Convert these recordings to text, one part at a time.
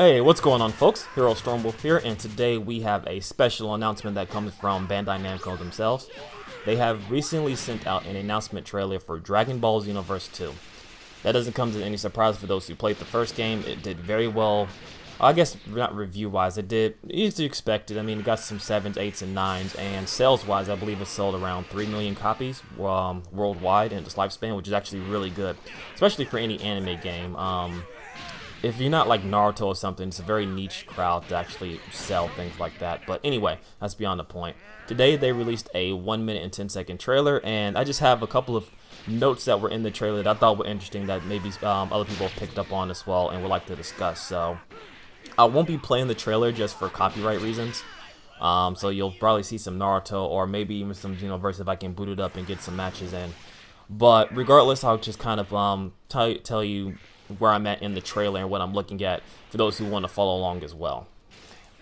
Hey, what's going on, folks? Hero Stormwolf here, and today we have a special announcement that comes from Bandai Namco themselves. They have recently sent out an announcement trailer for Dragon Ball Xenoverse 2. That doesn't come to any surprise for those who played the first game. It did very well. I guess not review-wise, it did as you expected. I mean, it got some 7s, 8s, and 9s, and sales-wise, I believe it sold around 3 million copies worldwide in its lifespan, which is actually really good, especially for any anime game. If you're not like Naruto or something, it's a very niche crowd to actually sell things like that. But anyway, that's beyond the point. Today they released a 1 minute and 10-second trailer, and I just have a couple of notes that were in the trailer that I thought were interesting that maybe other people have picked up on as well and would like to discuss. So I won't be playing the trailer just for copyright reasons. So you'll probably see some Naruto or maybe even some Xenoverse if I can boot it up and get some matches in. But regardless, I'll just kind of tell you where I'm at in the trailer and what I'm looking at for those who want to follow along as well.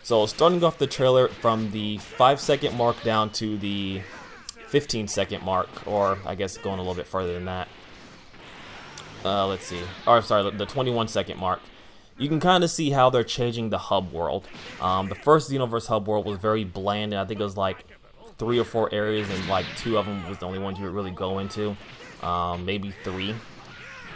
So starting off the trailer from the 5-second mark down to the 15-second mark, or I guess going a little bit further than that. Let's see. Or sorry, the 21-second mark. You can kind of see how they're changing the hub world. The first Xenoverse hub world was very bland, and I think it was like 3 or 4 areas, and like 2 of them was the only ones you would really go into. Maybe 3.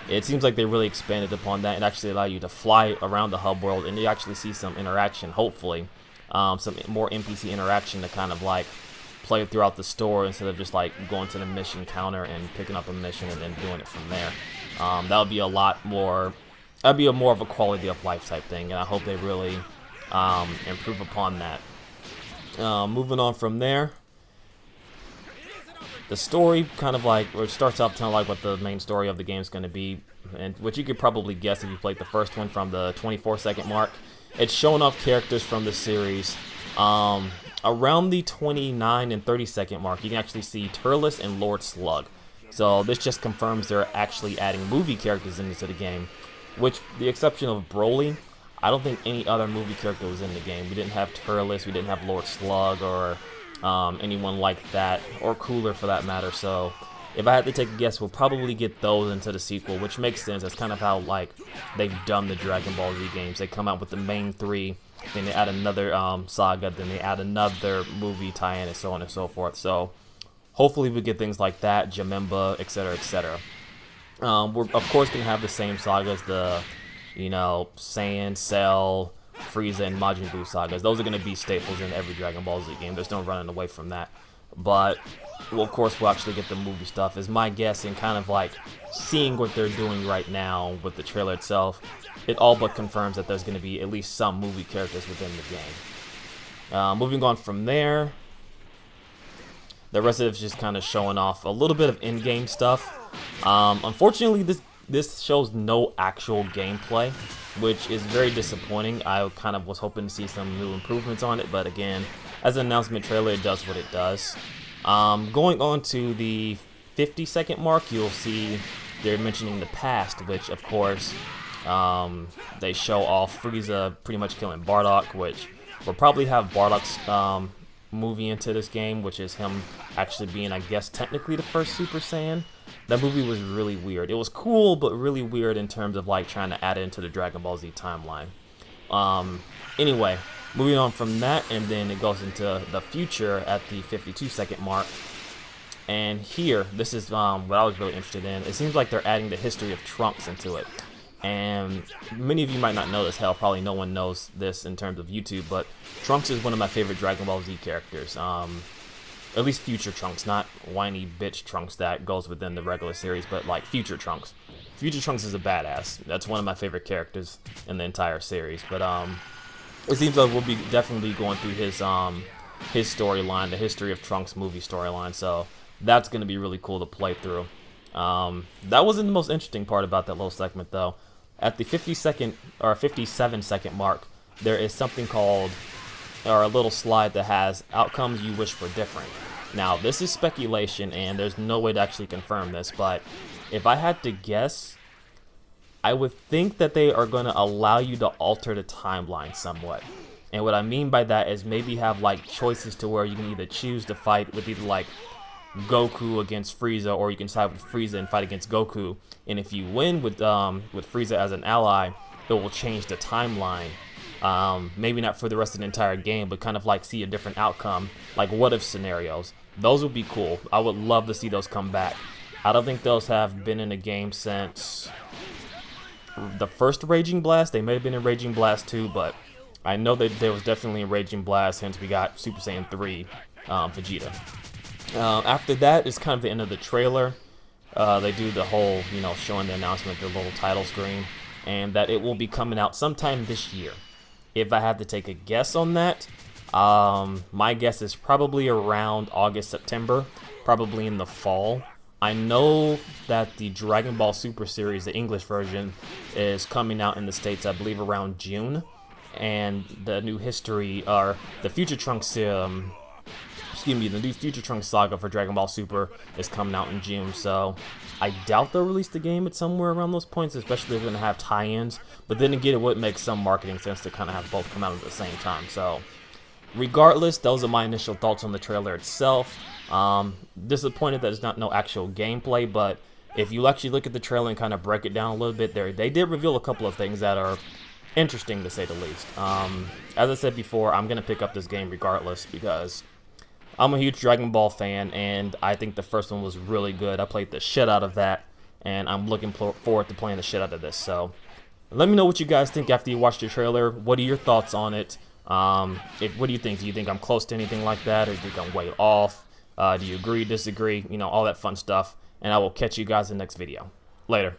It seems like they really expanded upon that and actually allow you to fly around the hub world, and you actually see some interaction, hopefully. Some more NPC interaction to kind of like play throughout the store instead of just like going to the mission counter and picking up a mission and then doing it from there. That would be a lot more, that'd be more of a quality of life type thing, and I hope they really improve upon that. Moving on from there. The story kind of like, or it starts off kind of like what the main story of the game is going to be, and which you could probably guess if you played the first one from the 24-second mark. It's showing off characters from the series. Around the 29 and 30-second mark, you can actually see Turles and Lord Slug. So this just confirms they're actually adding movie characters into the game, which, the exception of Broly, I don't think any other movie character was in the game. We didn't have Turles, we didn't have Lord Slug, or anyone like that, or Cooler for that matter. So if I had to take a guess, we'll probably get those into the sequel, which makes sense. That's kind of how like they've done the Dragon Ball Z games. They come out with the main 3, then they add another saga, then they add another movie tie-in, and so on and so forth. So hopefully we get things like that, Janemba, etc., etc. We're of course gonna have the same sagas, the Saiyan, Cell, Frieza, and Majin Buu sagas. Those are going to be staples in every Dragon Ball Z game. There's no running away from that. But, well, of course, we'll actually get the movie stuff, is my guess, and kind of like seeing what they're doing right now with the trailer itself, it all but confirms that there's going to be at least some movie characters within the game. Moving on from there, the rest of it's just kind of showing off a little bit of in-game stuff. Unfortunately, this shows no actual gameplay, which is very disappointing. I kind of was hoping to see some new improvements on it, but again, as an announcement trailer, it does what it does. Going on to the 50-second mark, you'll see they're mentioning the past, which of course they show off Frieza pretty much killing Bardock, which will probably have Bardock's movie into this game, which is him actually being, I guess, technically the first Super Saiyan. That movie was really weird. It was cool, but really weird in terms of like trying to add it into the Dragon Ball Z timeline. Anyway, moving on from that, and then it goes into the future at the 52-second mark. And here, this is what I was really interested in. It seems like they're adding the history of Trunks into it. And many of you might not know this. Hell, probably no one knows this in terms of YouTube, but Trunks is one of my favorite Dragon Ball Z characters. At least future Trunks, not whiny bitch Trunks that goes within the regular series, but like future Trunks. Future Trunks is a badass. That's one of my favorite characters in the entire series. But it seems like we'll be definitely going through his storyline, the history of Trunks movie storyline. So that's gonna be really cool to play through. That wasn't the most interesting part about that little segment though. At the 50-second or 57-second mark, there is something called, or a little slide that has outcomes you wish were different. Now, this is speculation, and there's no way to actually confirm this, but if I had to guess, I would think that they are going to allow you to alter the timeline somewhat. And what I mean by that is maybe have like choices to where you can either choose to fight with either like Goku against Frieza, or you can side with Frieza and fight against Goku. And if you win with Frieza as an ally, it will change the timeline Maybe not for the rest of the entire game, but kind of like see a different outcome, like what if scenarios. Those would be cool. I would love to see those come back. I don't think those have been in a game since the first Raging Blast. They may have been in Raging Blast 2, but I know that there was definitely a Raging Blast, hence we got Super Saiyan 3 Vegeta. After that is kind of the end of the trailer. They do the whole, showing the announcement, the little title screen, and that it will be coming out sometime this year. If I had to take a guess on that, my guess is probably around August, September, probably in the fall. I know that the Dragon Ball Super series, the English version, is coming out in the States, I believe, around June. And the new history, or the Future Trunks, the new Future Trunks saga for Dragon Ball Super is coming out in June. So I doubt they'll release the game at somewhere around those points, especially if they're going to have tie-ins. But then again, it would make some marketing sense to kind of have both come out at the same time. So regardless, those are my initial thoughts on the trailer itself. Disappointed that there's not no actual gameplay, but if you actually look at the trailer and kind of break it down a little bit, they did reveal a couple of things that are interesting, to say the least. As I said before, I'm going to pick up this game regardless because I'm a huge Dragon Ball fan, and I think the first one was really good. I played the shit out of that, and I'm looking forward to playing the shit out of this. So let me know what you guys think after you watch the trailer. What are your thoughts on it? What do you think? Do you think I'm close to anything like that, or do you think I'm way off? Do you agree, disagree? All that fun stuff. And I will catch you guys in the next video. Later.